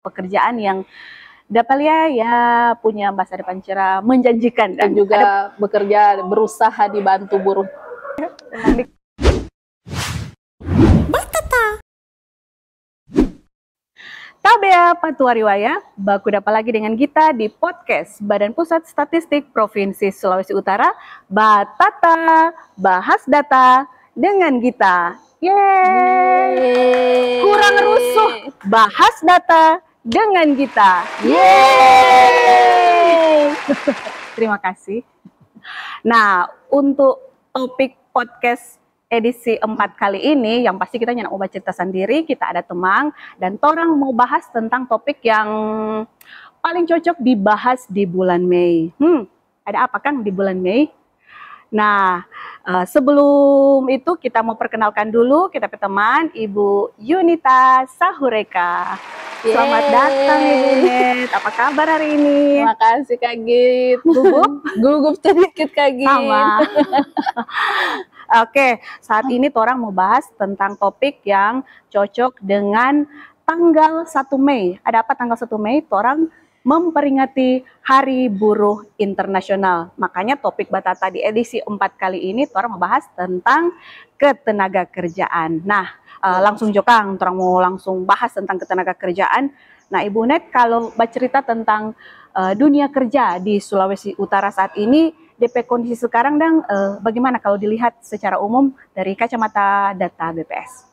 pekerjaan yang dapat ya punya masa depan cerah, menjanjikan dan juga bekerja berusaha dibantu buruh. Tabea Patuariwaya, baku dapat lagi dengan kita di podcast Badan Pusat Statistik Provinsi Sulawesi Utara, Batata, bahas data dengan kita. Yeay! Kurang rusuh, bahas data dengan kita. Yeay! Terima kasih. Nah, untuk topik podcast edisi 4 kali ini, yang pasti kita nyenak mau cerita sendiri, kita ada Temang, dan Torang mau bahas tentang topik yang paling cocok dibahas di bulan Mei. Ada apa Kang di bulan Mei? Nah, sebelum itu kita mau perkenalkan dulu kita teman Ibu Yunita Sahureka. Selamat datang Ibu Net. Apa kabar hari ini? Terima kasih Kak Git. Gugup sedikit Kak Git. Sama. Oke, saat ini Torang mau bahas tentang topik yang cocok dengan tanggal 1 Mei. Ada apa tanggal 1 Mei? Torang memperingati Hari Buruh Internasional. Makanya topik Batata di edisi 4 kali ini Torang membahas tentang ketenaga kerjaan. Nah, langsung Jokang, Torang mau langsung bahas tentang ketenaga kerjaan. Nah, Ibu Net, kalau bercerita tentang dunia kerja di Sulawesi Utara saat ini, DP kondisi sekarang dan bagaimana kalau dilihat secara umum dari kacamata data BPS?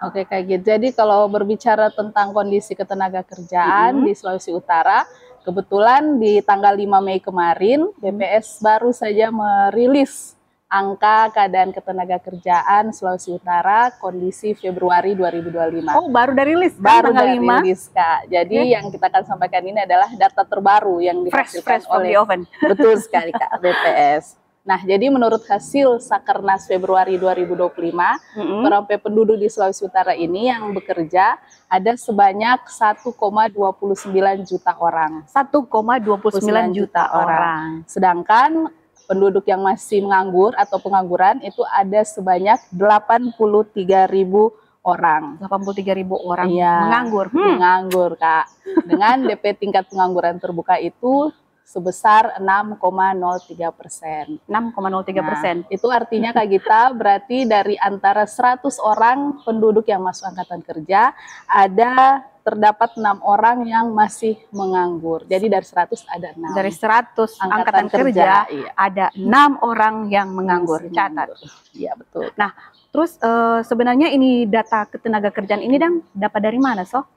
Oke Kak Git, jadi kalau berbicara tentang kondisi ketenaga kerjaan di Sulawesi Utara, kebetulan di tanggal 5 Mei kemarin, BPS baru saja merilis angka keadaan ketenaga kerjaan Sulawesi Utara kondisi Februari 2025. Oh, baru dari rilis baru dari rilis Kak. Jadi yang kita akan sampaikan ini adalah data terbaru yang dihasilkan oleh betul sekali Kak BPS. Nah, jadi menurut hasil Sakernas Februari 2025, perempuan penduduk di Sulawesi Utara ini yang bekerja ada sebanyak 1,29 juta orang. 1,29 juta orang. Sedangkan penduduk yang masih menganggur atau pengangguran itu ada sebanyak 83.000 orang. 83.000 orang menganggur. Menganggur, Kak. Dengan DP tingkat pengangguran terbuka itu sebesar 6,03%. 6,03%. Itu artinya Kak Gita, berarti dari antara 100 orang penduduk yang masuk angkatan kerja, terdapat 6 orang yang masih menganggur. Jadi dari 100 ada 6. Dari 100 angkatan kerja ada 6 orang yang menganggur. Catat. Iya, betul. Nah, terus sebenarnya ini data ketenaga kerjaan ini dapat dari mana, So?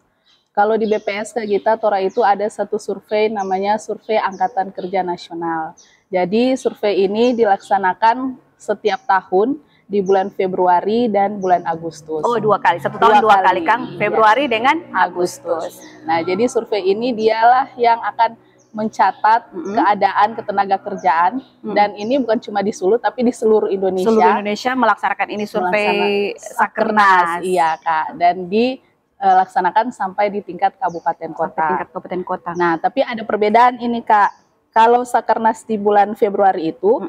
Kalau di BPS Kak Gita, Tora itu ada satu survei namanya Survei Angkatan Kerja Nasional. Jadi survei ini dilaksanakan setiap tahun di bulan Februari dan bulan Agustus. Oh, 2 kali. Satu tahun 2 kali, Kang. Februari dengan Agustus. Nah, jadi survei ini dialah yang akan mencatat keadaan ketenaga kerjaan dan ini bukan cuma di Sulut tapi di seluruh Indonesia. Seluruh Indonesia melaksanakan ini survei Sakernas. Iya, Kak. Dan dilaksanakan sampai di tingkat kabupaten kota. Nah, tapi ada perbedaan ini Kak. Kalau Sakernas di bulan Februari itu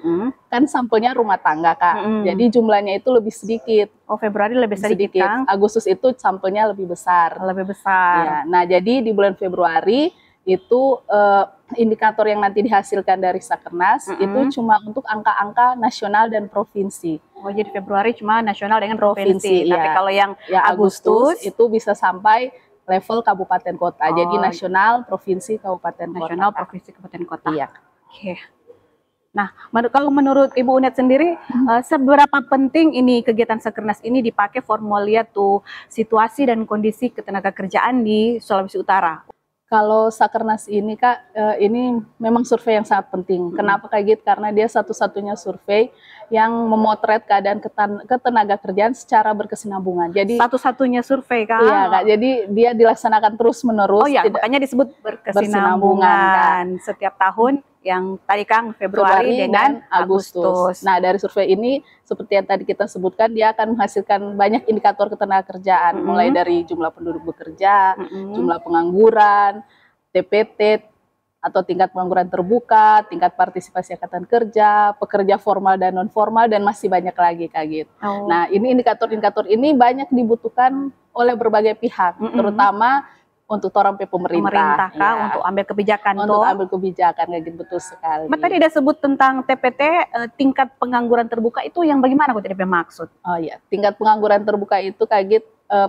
kan sampelnya rumah tangga Kak. Jadi jumlahnya itu lebih sedikit. Oh, Februari lebih sedikit. Kang. Agustus itu sampelnya lebih besar. Ya. Nah, jadi di bulan Februari itu indikator yang nanti dihasilkan dari Sakernas itu cuma untuk angka-angka nasional dan provinsi. Oh, jadi Februari cuma nasional dengan provinsi. Tapi kalau yang Agustus itu bisa sampai level kabupaten kota. Jadi nasional, provinsi, kabupaten kota. Nasional, provinsi, kabupaten kota. Iya. Oke. Nah, kalau menurut Ibu Unet sendiri, seberapa penting ini kegiatan Sakernas ini dipakai formulir tuh situasi dan kondisi ketenaga kerjaan di Sulawesi Utara? Kalau Sakernas ini Kak, ini memang survei yang sangat penting. Kenapa kayak gitu? Karena dia satu-satunya survei yang memotret keadaan ketenaga kerjaan secara berkesinambungan. Jadi satu-satunya survei Kak. Iya Kak, jadi dia dilaksanakan terus-menerus. Oh iya, makanya disebut berkesinambungan. Setiap tahun yang tadi Kang Februari dengan Agustus. Nah, dari survei ini seperti yang tadi kita sebutkan, dia akan menghasilkan banyak indikator ketenaga kerjaan, mulai dari jumlah penduduk bekerja, jumlah pengangguran, TPT atau tingkat pengangguran terbuka, tingkat partisipasi angkatan kerja, pekerja formal dan non formal, dan masih banyak lagi Kak Git. Nah, ini indikator-indikator ini banyak dibutuhkan oleh berbagai pihak, terutama untuk orang pemerintah kah, untuk ambil kebijakan untuk ambil kebijakan kayak gitu, betul sekali. Tadi ada sebut tentang TPT tingkat pengangguran terbuka itu yang bagaimana kok tidak maksud? Oh iya, tingkat pengangguran terbuka itu kaget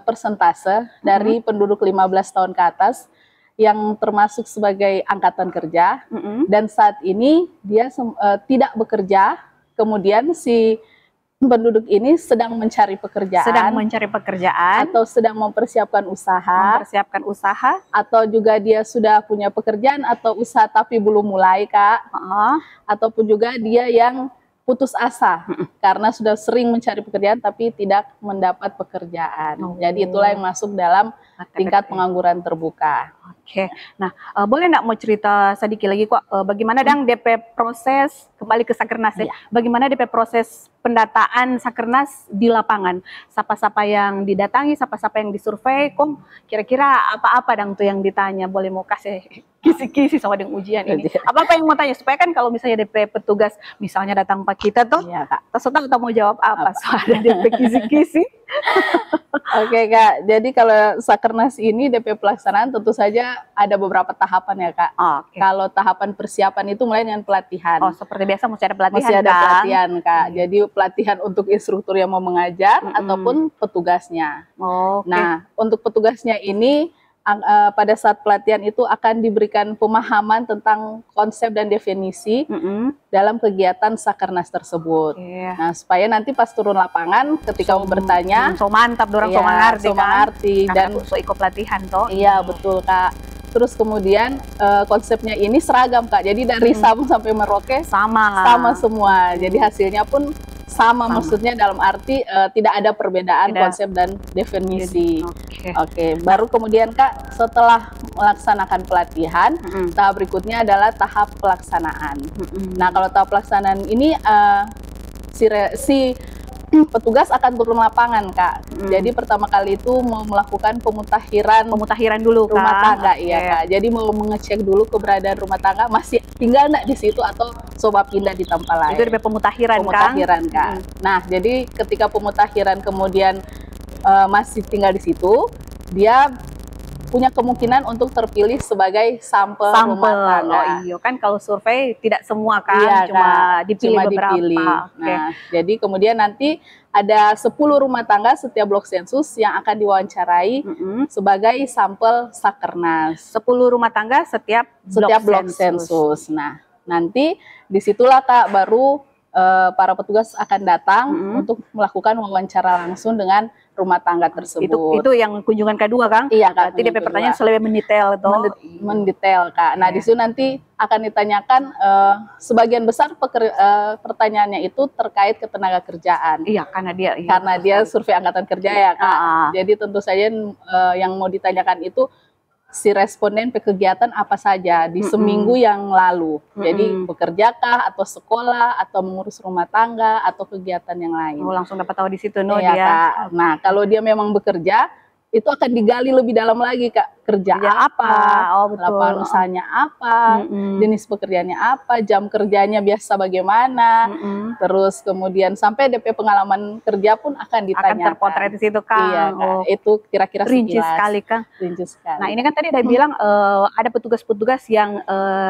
persentase dari penduduk 15 tahun ke atas yang termasuk sebagai angkatan kerja dan saat ini dia tidak bekerja, kemudian si penduduk ini sedang mencari pekerjaan, atau sedang mempersiapkan usaha, atau juga dia sudah punya pekerjaan atau usaha tapi belum mulai, Kak, ataupun juga dia yang putus asa karena sudah sering mencari pekerjaan tapi tidak mendapat pekerjaan. Jadi itulah yang masuk dalam tingkat pengangguran terbuka. Oke, nah boleh nggak mau cerita sedikit lagi kok bagaimana dang DP proses kembali ke Sakernas ya? Bagaimana DP proses pendataan Sakernas di lapangan? Siapa-siapa yang didatangi, siapa-siapa yang disurvei, kok kira-kira apa-apa dang tuh yang ditanya? Boleh mau kasih kisi-kisi sama dengan ujian ini? Apa-apa yang mau tanya supaya kan kalau misalnya DP petugas misalnya datang Pak kita tuh, terserah kita mau jawab apa soal DP kisi-kisi. Oke Kak, jadi kalau Sakernas ini DP pelaksanaan tentu saja ada beberapa tahapan ya Kak. Kalau tahapan persiapan itu mulai dengan pelatihan. Seperti biasa mesti ada pelatihan. Mesti ada pelatihan Kak. Jadi pelatihan untuk instruktur yang mau mengajar ataupun petugasnya. Nah, untuk petugasnya ini pada saat pelatihan itu akan diberikan pemahaman tentang konsep dan definisi dalam kegiatan Sakernas tersebut. Nah, supaya nanti pas turun lapangan ketika mau bertanya, mantap dorang mengerti dan ikut pelatihan toh. Iya, betul Kak. Terus kemudian konsepnya ini seragam Kak. Jadi dari Sabang sampai Merauke sama semua. Jadi hasilnya pun sama. Maksudnya dalam arti tidak ada perbedaan konsep dan definisi. Oke, baru kemudian Kak setelah melaksanakan pelatihan, tahap berikutnya adalah tahap pelaksanaan. Nah, kalau tahap pelaksanaan ini si petugas akan turun lapangan Kak. Jadi pertama kali itu mau melakukan pemutahiran dulu rumah tangga, Kak. Jadi mau mengecek dulu keberadaan rumah tangga masih tinggal nggak di situ atau coba pindah di tempat lain. Itu ada pemutahiran Kak. Nah, jadi ketika pemutahiran kemudian masih tinggal di situ, dia punya kemungkinan untuk terpilih sebagai sampel rumah tangga. Iya kan kalau survei tidak semua kan, cuma dipilih beberapa. Nah, jadi kemudian nanti ada 10 rumah tangga setiap blok sensus yang akan diwawancarai sebagai sampel Sakernas. 10 rumah tangga setiap blok sensus. Nah, nanti disitulah Kak baru para petugas akan datang untuk melakukan wawancara langsung dengan rumah tangga tersebut. Itu yang kunjungan kedua, Kang? Iya, Kak. Jadi DP pertanyaan lebih mendetail itu. Mendetail, Kak. Nah, di situ nanti akan ditanyakan sebagian besar pertanyaannya itu terkait ketenaga kerjaan. Iya, karena dia survei angkatan kerja ya, Kak. Jadi tentu saja yang mau ditanyakan itu si responden kegiatan apa saja di seminggu yang lalu. Jadi bekerjakah atau sekolah atau mengurus rumah tangga atau kegiatan yang lain. Langsung dapat tahu di situ dia. Kak. Nah, kalau dia memang bekerja itu akan digali lebih dalam lagi Kak. Kerja apa, lapangan usahanya apa, jenis pekerjaannya apa, jam kerjanya biasa bagaimana, terus kemudian sampai DP pengalaman kerja pun akan ditanyakan. Akan terpotret di situ Kang. Iya, Kak. Itu kira-kira rinci sekali Kang. Rinci sekali. Nah, ini kan tadi udah bilang ada petugas-petugas yang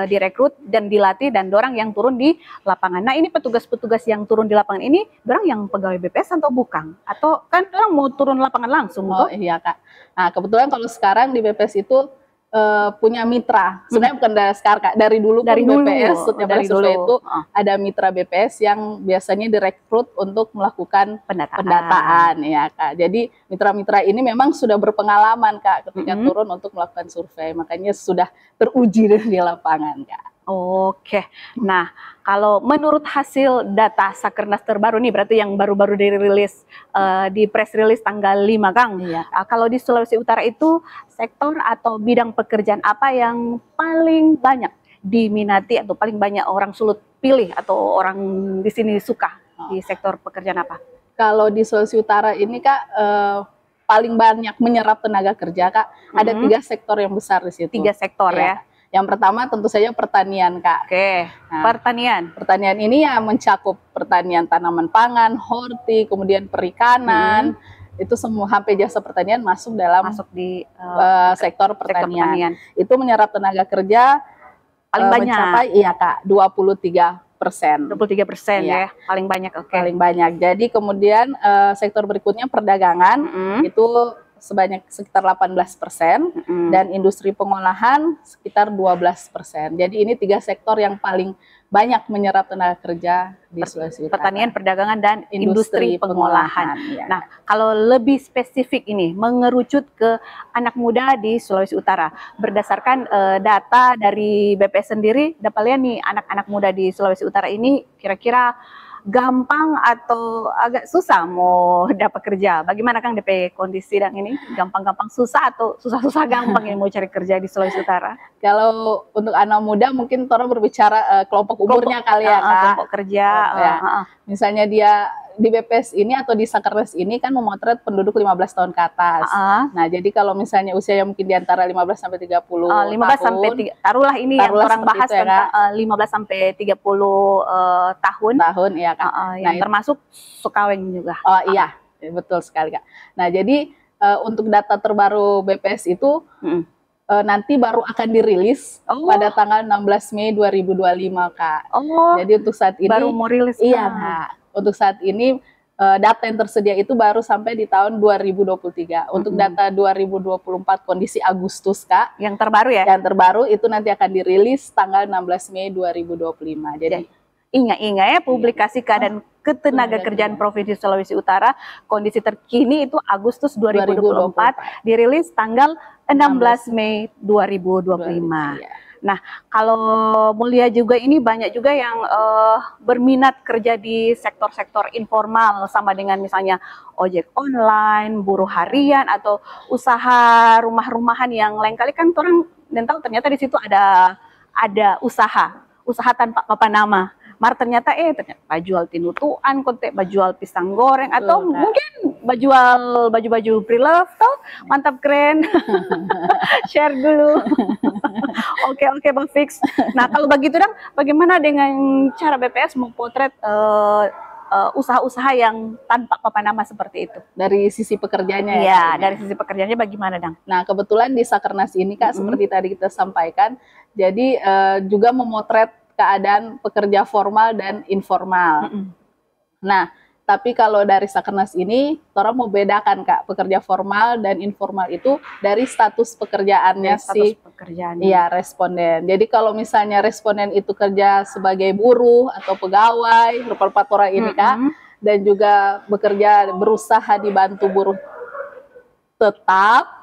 direkrut dan dilatih dan dorang yang turun di lapangan. Nah, ini petugas-petugas yang turun di lapangan ini dorang yang pegawai BPS atau bukan? Atau kan dorang mau turun lapangan langsung? Iya Kak. Nah, kebetulan kalau sekarang di BPS itu punya mitra. Sebenarnya bukan dari sekarang Kak, dari dulu BPS setiap survei itu ada mitra BPS yang biasanya direkrut untuk melakukan pendataan ya Kak. Jadi mitra-mitra ini memang sudah berpengalaman Kak ketika turun untuk melakukan survei, makanya sudah teruji di lapangan Kak. Oke, nah kalau menurut hasil data Sakernas terbaru nih, berarti yang baru-baru dirilis di press release tanggal 5 Kang. Kalau di Sulawesi Utara itu sektor atau bidang pekerjaan apa yang paling banyak diminati atau paling banyak orang Sulut pilih atau orang di sini suka di sektor pekerjaan apa? Kalau di Sulawesi Utara ini Kak paling banyak menyerap tenaga kerja Kak. Ada 3 sektor yang besar di situ. 3 sektor ya. Yang pertama tentu saja pertanian Kak. Nah, pertanian ini ya mencakup pertanian tanaman pangan, horti, kemudian perikanan, itu semua hampir jasa pertanian masuk di sektor pertanian. Itu menyerap tenaga kerja paling banyak. Mencapai iya Kak 23%. 23% ya, paling banyak. Paling banyak. Jadi kemudian sektor berikutnya perdagangan itu sekitar 18% dan industri pengolahan sekitar 12%. Jadi ini 3 sektor yang paling banyak menyerap tenaga kerja di Sulawesi Utara. Pertanian, perdagangan, dan industri pengolahan. Ya. Nah, kalau lebih spesifik ini, mengerucut ke anak muda di Sulawesi Utara. Berdasarkan data dari BPS sendiri, dapat lihat nih anak-anak muda di Sulawesi Utara ini kira-kira gampang atau agak susah mau dapat kerja. Bagaimana Kang DP kondisi dan ini? Gampang-gampang susah atau susah-susah gampang ini mau cari kerja di Sulawesi Utara? Kalau untuk anak muda mungkin orang berbicara kelompok umurnya kali ya Kak. Kelompok kerja. Misalnya dia di BPS ini atau di Sakernas ini kan memotret penduduk 15 tahun ke atas. Nah, jadi kalau misalnya usia yang mungkin di antara 15 sampai 30 15 tahun. Sampai taruhlah ini yang orang bahas itu, tentang 15 sampai 30 tahun. Tahun ya Kak. Yang termasuk Sukaweng juga. Oh iya, betul sekali Kak. Nah, jadi untuk data terbaru BPS itu nanti baru akan dirilis pada tanggal 16 Mei 2025 Kak. Jadi untuk saat ini baru mau rilis. Iya Kak. Untuk saat ini data yang tersedia itu baru sampai di tahun 2023. Untuk data 2024 kondisi Agustus Kak. Yang terbaru ya? Yang terbaru itu nanti akan dirilis tanggal 16 Mei 2025. Jadi ingat ya publikasi keadaan ketenaga kerjaan Provinsi Sulawesi Utara kondisi terkini itu Agustus 2024 dirilis tanggal 16 Mei 2025. Nah, kalau mulia juga ini banyak juga yang berminat kerja di sektor-sektor informal sama dengan misalnya ojek online, buruh harian atau usaha rumah-rumahan yang lain kali kan orang dan tahu ternyata di situ ada usaha tanpa papan nama. Ternyata bajual tinutuan, kontek bajual pisang goreng atau mungkin bajual baju-baju pre-love tuh mantap keren. Share dulu. Oke Bang Fix. Nah, kalau begitu dong bagaimana dengan cara BPS memotret usaha-usaha yang tanpa papan nama seperti itu? Dari sisi pekerjaannya ya? Dari sisi pekerjaannya bagaimana Dang? Nah, kebetulan di Sakernas ini Kak seperti tadi kita sampaikan, jadi juga memotret keadaan pekerja formal dan informal. Nah, tapi kalau dari Sakernas ini, orang mau bedakan Kak, pekerja formal dan informal itu dari status pekerjaannya responden. Jadi kalau misalnya responden itu kerja sebagai buruh atau pegawai, rupa-rupa orang ini Kak, dan juga berusaha dibantu buruh tetap,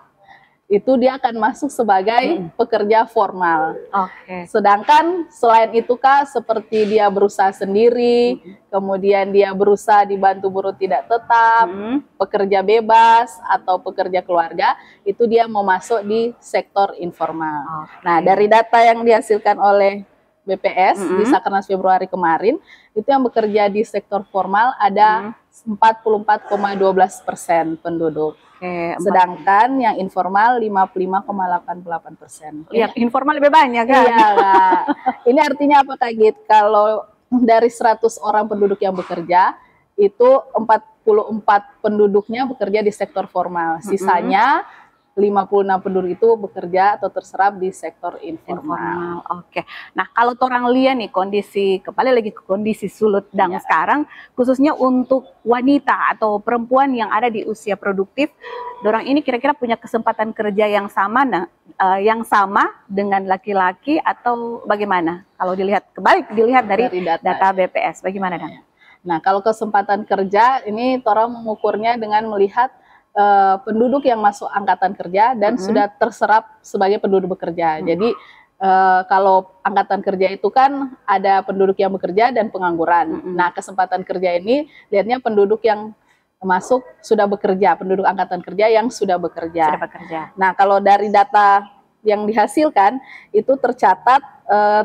itu dia akan masuk sebagai pekerja formal. Sedangkan selain itu Kak, seperti dia berusaha sendiri, kemudian dia berusaha dibantu buruh tidak tetap, pekerja bebas atau pekerja keluarga, itu dia mau masuk di sektor informal. Nah, dari data yang dihasilkan oleh BPS di Sakernas Februari kemarin, itu yang bekerja di sektor formal ada 44,12% penduduk. Sedangkan yang informal 55,88%. Yang informal lebih banyak kan? Iya Kak. Ini artinya apa Kak Git? Kalau dari 100 orang penduduk yang bekerja, itu 44 penduduknya bekerja di sektor formal. Sisanya 56 penduduk itu bekerja atau terserap di sektor informal. Nah, kalau orang lihat nih kembali lagi ke kondisi sulut dan sekarang, khususnya untuk wanita atau perempuan yang ada di usia produktif, dorang ini kira-kira punya kesempatan kerja yang sama dengan laki-laki atau bagaimana? Kalau dilihat dari data BPS, bagaimana Dan? Nah, kalau kesempatan kerja ini orang mengukurnya dengan melihat penduduk yang masuk angkatan kerja dan sudah terserap sebagai penduduk bekerja. Jadi kalau angkatan kerja itu kan ada penduduk yang bekerja dan pengangguran. Nah, kesempatan kerja ini lihatnya penduduk yang masuk sudah bekerja, penduduk angkatan kerja yang sudah bekerja. Nah, kalau dari data yang dihasilkan itu tercatat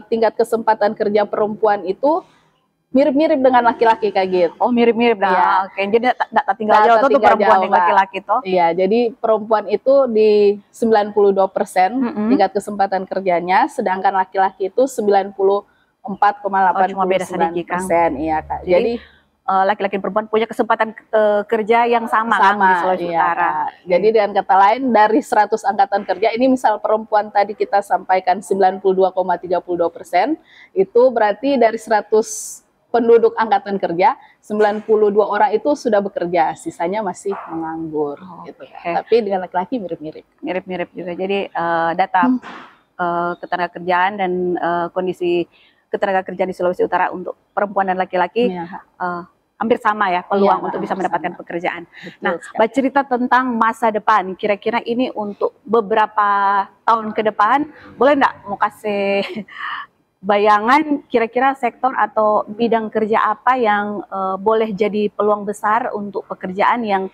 tingkat kesempatan kerja perempuan itu mirip-mirip dengan laki-laki kayak gitu. Mirip-mirip. Jadi tak tinggal jauh tuh perempuan dengan laki-laki tuh. Iya, jadi perempuan itu di 92% tingkat kesempatan kerjanya, sedangkan laki-laki itu 94,89%. Iya Kak. Jadi laki-laki dan perempuan punya kesempatan kerja yang sama kan di Sulawesi Utara. Kak. Jadi dengan kata lain dari 100 angkatan kerja ini misal perempuan tadi kita sampaikan 92,32%, itu berarti dari 100 penduduk angkatan kerja 92 orang itu sudah bekerja, sisanya masih menganggur gitu kan. Tapi dengan laki-laki mirip-mirip juga. Jadi data ketenagakerjaan dan kondisi ketenagakerjaan di Sulawesi Utara untuk perempuan dan laki-laki hampir sama ya peluang untuk bisa mendapatkan pekerjaan. Betul, nah, bercerita tentang masa depan, kira-kira ini untuk beberapa tahun ke depan, boleh nggak mau kasih bayangan kira-kira sektor atau bidang kerja apa yang boleh jadi peluang besar untuk pekerjaan yang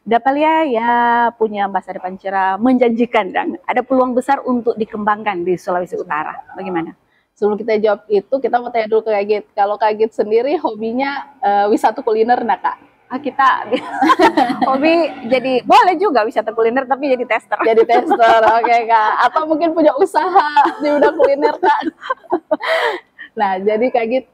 dapat ya punya masa depan cerah, menjanjikan dan ada peluang besar untuk dikembangkan di Sulawesi Utara. Bagaimana? Sebelum kita jawab itu, kita mau tanya dulu ke Kak Git. Kalau Kak Git sendiri hobinya wisata kuliner, nah Kak? Kita hobi jadi boleh juga wisata kuliner, tapi jadi tester. Jadi tester, oke Kak. Atau mungkin punya usaha di bidang kuliner Kak? Nah, jadi Kak Git,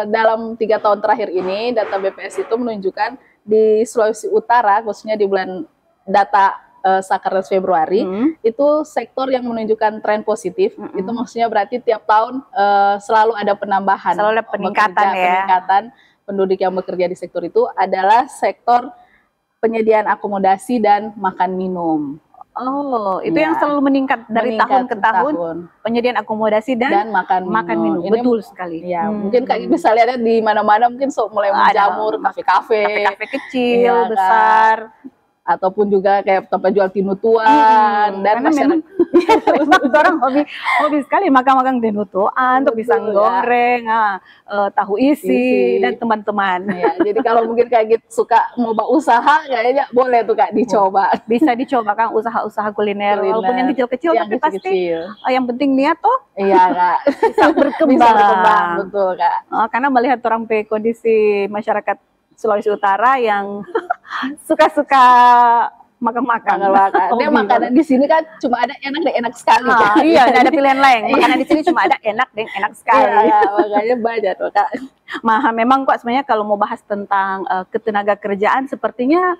dalam 3 tahun terakhir ini, data BPS itu menunjukkan di Sulawesi Utara, khususnya di bulan data Sakernas Februari, itu sektor yang menunjukkan tren positif. Itu maksudnya berarti tiap tahun selalu ada penambahan, selalu ada peningkatan penduduk yang bekerja di sektor itu adalah sektor penyediaan akomodasi dan makan minum. Oh, itu yang selalu meningkat dari tahun ke tahun. Penyediaan akomodasi dan makan minum. Ini, betul sekali. Ya, mungkin Kak bisa lihatnya di mana-mana mungkin mulai menjamur kafe-kafe kecil, besar. Ataupun juga kayak tempat jual tinutuan dan memang orang hobi sekali makan tinutuan untuk pisang goreng, tahu isi dan teman-teman. Ya, jadi kalau mungkin Kak Git suka mau usaha kayaknya boleh tuh Kak dicoba. Bisa dicoba kan usaha-usaha kuliner walaupun yang kecil-kecil tapi pasti yang penting niat tuh. Iya Kak. Bisa berkembang. Betul Kak. Karena melihat orang kondisi masyarakat Sulawesi Utara yang suka-suka makan-makan. Dia makanan di sini kan cuma ada enak dan enak sekali. Iya, ada pilihan lain. Makanan di sini cuma ada enak dan enak sekali. Makanya banyak tuh Kak. Memang kok sebenarnya kalau mau bahas tentang ketenaga kerjaan sepertinya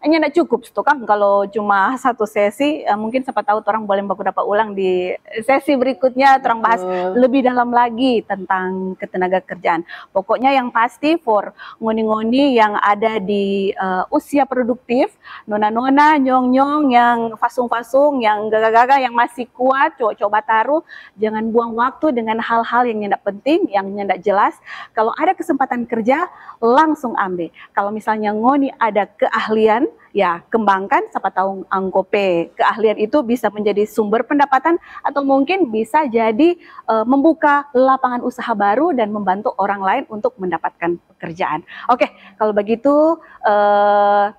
hanya tidak cukup tuh kan kalau cuma satu sesi, mungkin siapa tahu orang boleh dapat ulang di sesi berikutnya orang bahas lebih dalam lagi tentang ketenaga kerjaan. Pokoknya yang pasti for ngoni-ngoni yang ada di usia produktif, nona-nona, nyong-nyong yang fasung-fasung, yang gaga-gaga, yang masih kuat, cowok-cowok taruh, jangan buang waktu dengan hal-hal yang tidak penting, yang tidak jelas. Kalau ada kesempatan kerja, langsung ambil. Kalau misalnya ngoni ada keahlian, ya kembangkan, siapa tahu angkope keahlian itu bisa menjadi sumber pendapatan atau mungkin bisa jadi membuka lapangan usaha baru dan membantu orang lain untuk mendapatkan pekerjaan. Oke, kalau begitu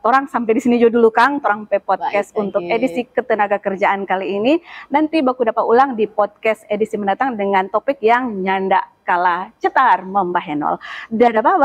orang sampai di sini dulu Kang, orang podcast untuk edisi ketenaga kerjaan kali ini. Nanti baku dapat ulang di podcast edisi mendatang dengan topik yang nyanda kalah cetar membahenol. Dadah, bye-bye.